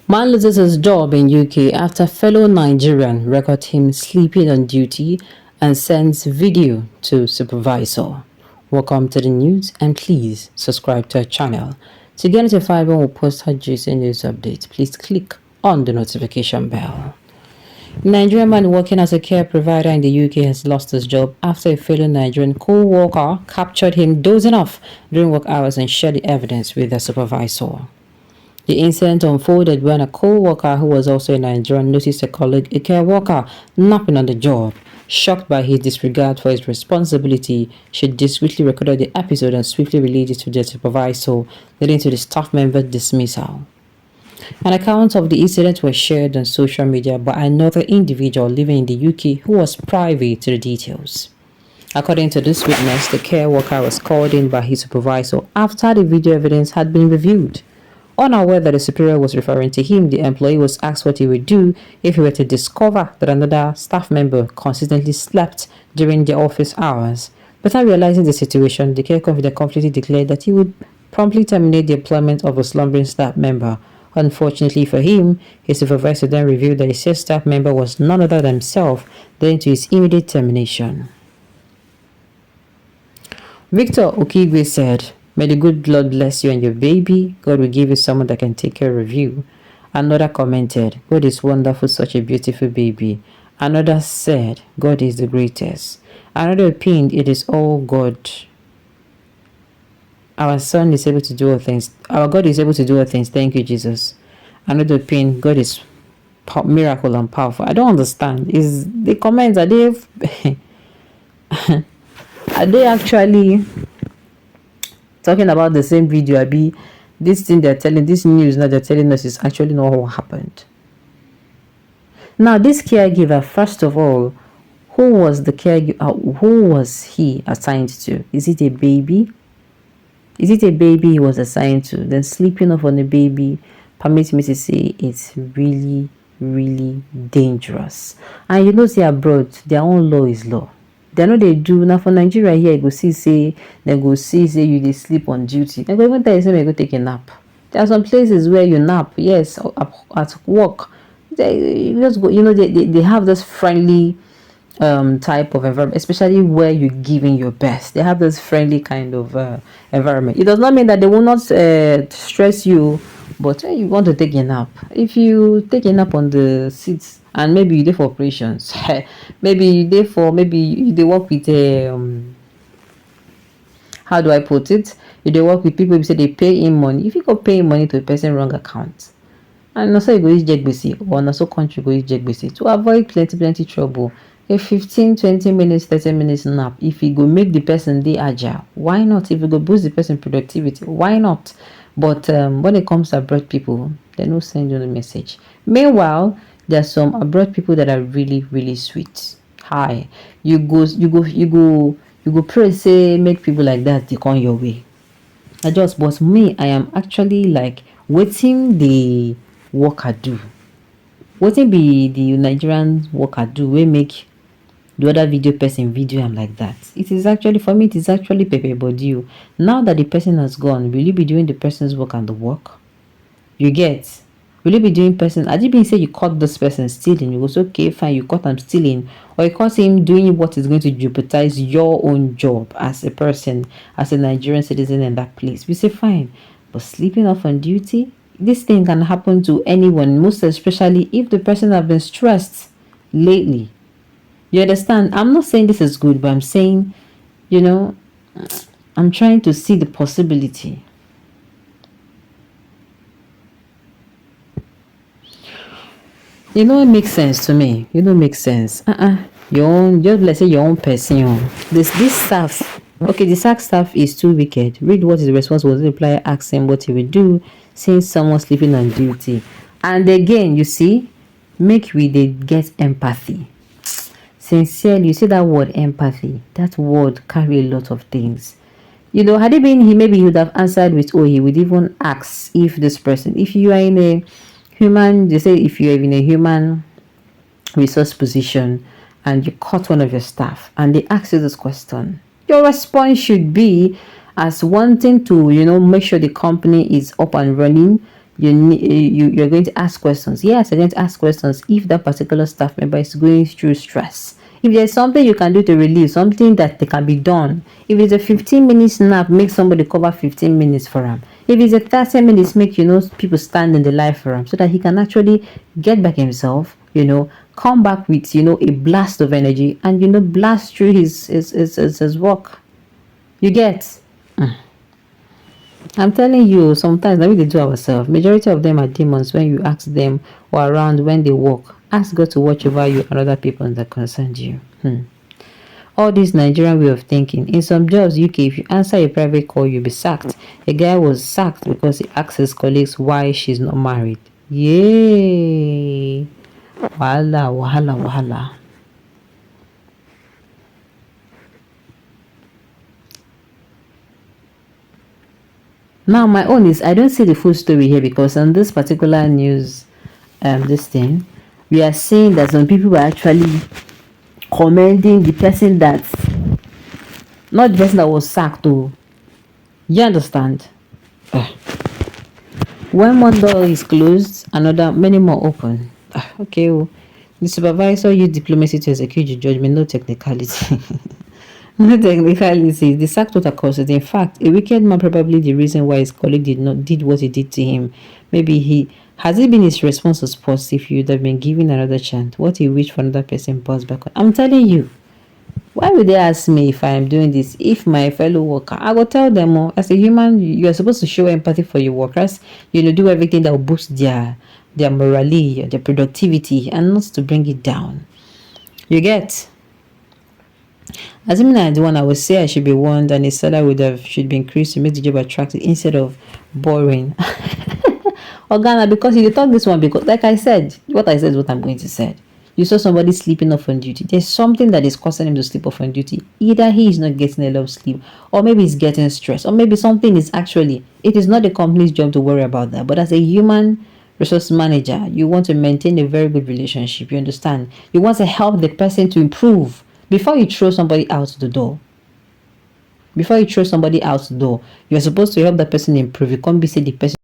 Man loses his job in UK after fellow Nigerian record him sleeping on duty and sends video to supervisor. Welcome to the news and please subscribe to our channel. To get notified when we post our juicy news updates, please click on the notification bell. A Nigerian man working as a care provider in the UK has lost his job after a fellow Nigerian co-worker captured him dozing off during work hours and shared the evidence with the supervisor. The incident unfolded when a co-worker who was also a Nigerian noticed a colleague, a care worker, napping on the job. Shocked by his disregard for his responsibility, she discreetly recorded the episode and swiftly relayed it to the supervisor, leading to the staff member's dismissal. An account of the incident was shared on social media by another individual living in the UK who was privy to the details. According to this witness, the care worker was called in by his supervisor after the video evidence had been reviewed. Unaware that the superior was referring to him, the employee was asked what he would do if he were to discover that another staff member consistently slept during the office hours. Without realizing the situation, the care confident completely declared that he would promptly terminate the employment of a slumbering staff member. Unfortunately for him, his supervisor then revealed that the said staff member was none other than himself, leading to his immediate termination. Victor Okigwe said, "May the good Lord bless you and your baby. God will give you someone that can take care of you." Another commented, "God is wonderful, such a beautiful baby." Another said, "God is the greatest." Another opined, "It is all God. Our son is able to do all things. Our God is able to do all things. Thank you, Jesus." Another opined, "God is miracle and powerful." I don't understand. Is the comments, are they are they actually talking about the same video? Abi, this thing they're telling, this news now they're telling us is actually not what happened. Now, this caregiver, first of all, who was the caregiver? Who was he assigned to? Is it a baby? Is it a baby he was assigned to? Then sleeping off on a baby, permit me to say, it's really, really dangerous. And you know, say abroad, their own law is law. They know they do. Now for Nigeria here, you go see say you they sleep on duty. They go even tell you say you go take a nap. There are some places where you nap, yes, at work. They just go, you know, they have this friendly type of environment, especially where you're giving your best. They have this friendly kind of environment. It does not mean that they will not stress you, but you want to take a nap. If you take a nap on the seats, and maybe you there for operations, maybe you there for, maybe they work with how do I put it? If they work with people, say they pay in money. If you go pay money to a person wrong account, and also you go use JBC, or also country go use JBC to avoid plenty trouble. A 15, 20 minutes, 30 minutes nap, if you go make the person dey agile, why not? If you go boost the person productivity, why not? But when it comes to abroad people, they no send you the message. Meanwhile, there are some abroad people that are really, really sweet. Hi, you go pray, say make people like that they come your way. But me, I am actually like waiting the work I do. Wetin be the Nigerian work I do we make the other video person video am like that? It is actually, for me, it is actually pepper body. Now that the person has gone, will you be doing the person's work and the work? You get? Will you be doing person? Had it been say you caught this person stealing, you go say okay fine, you caught him stealing, or you caught him doing what is going to jeopardize your own job as a person, as a Nigerian citizen in that place, we say fine. But sleeping off on duty, this thing can happen to anyone, most especially if the person have been stressed lately. You understand? I'm not saying this is good, but I'm saying, you know, I'm trying to see the possibility. You know, it makes sense to me. You know, it makes sense. Your own, just let's say your own person. This staff. Okay, the sack staff is too wicked. Read what his response was. The reply asked him what he would do since someone sleeping on duty. And again, you see, make we they get empathy. Sincerely, you see that word empathy. That word carry a lot of things. You know, had it been he, maybe he would have answered with, oh, he would even ask if this person, if you are in a human, they say if you are in a human resource position and you caught one of your staff and they ask you this question, your response should be as wanting to, you know, make sure the company is up and running. you're going to ask questions. Yes, you're going to ask questions if that particular staff member is going through stress. If there's something you can do to relieve, something that they can be done. If it's a 15-minute nap, make somebody cover 15 minutes for him. If it's a 30 minutes, make people stand in the line for him so that he can actually get back himself, come back with a blast of energy and blast through his work. You get. I'm telling you, sometimes that we do ourselves. Majority of them are demons when you ask them or around when they walk. Ask God to watch over you and other people that concern you. All this Nigerian way of thinking. In some jobs, UK, if you answer a private call, you'll be sacked. A guy was sacked because he asked his colleagues why she's not married. Yay! Wahala, wahala, wahala. Now, my own is I don't see the full story here because on this particular news, this thing, we are seeing that some people were actually commending the person not the person that was sacked. Oh, you understand? When one door is closed, many more open. Okay, the supervisor used diplomacy to execute the judgment, no technicality. No technicality. The sack total cost. In fact, a wicked man probably the reason why his colleague did what he did to him. Maybe has it been his response was positive, you'd have been given another chance. What he wished for another person passed back on. I'm telling you. Why would they ask me if I am doing this? If my fellow worker, I will tell them, as a human, you are supposed to show empathy for your workers. Do everything that will boost their morale, their productivity, and not to bring it down. You get? Assuming I'm the one, I would say I should be warned, and his salary should be increased to make the job attractive instead of boring. Organa, because you talk this one, because like I said, what I said is what I'm going to say. You saw somebody sleeping off on duty. There's something that is causing him to sleep off on duty. Either he is not getting a lot of sleep, or maybe he's getting stressed, or maybe something is actually, it is not the company's job to worry about that. But as a human resource manager, you want to maintain a very good relationship. You understand? You want to help the person to improve before you throw somebody out the door. Before you throw somebody out the door, you're supposed to help that person improve. You can't be say the person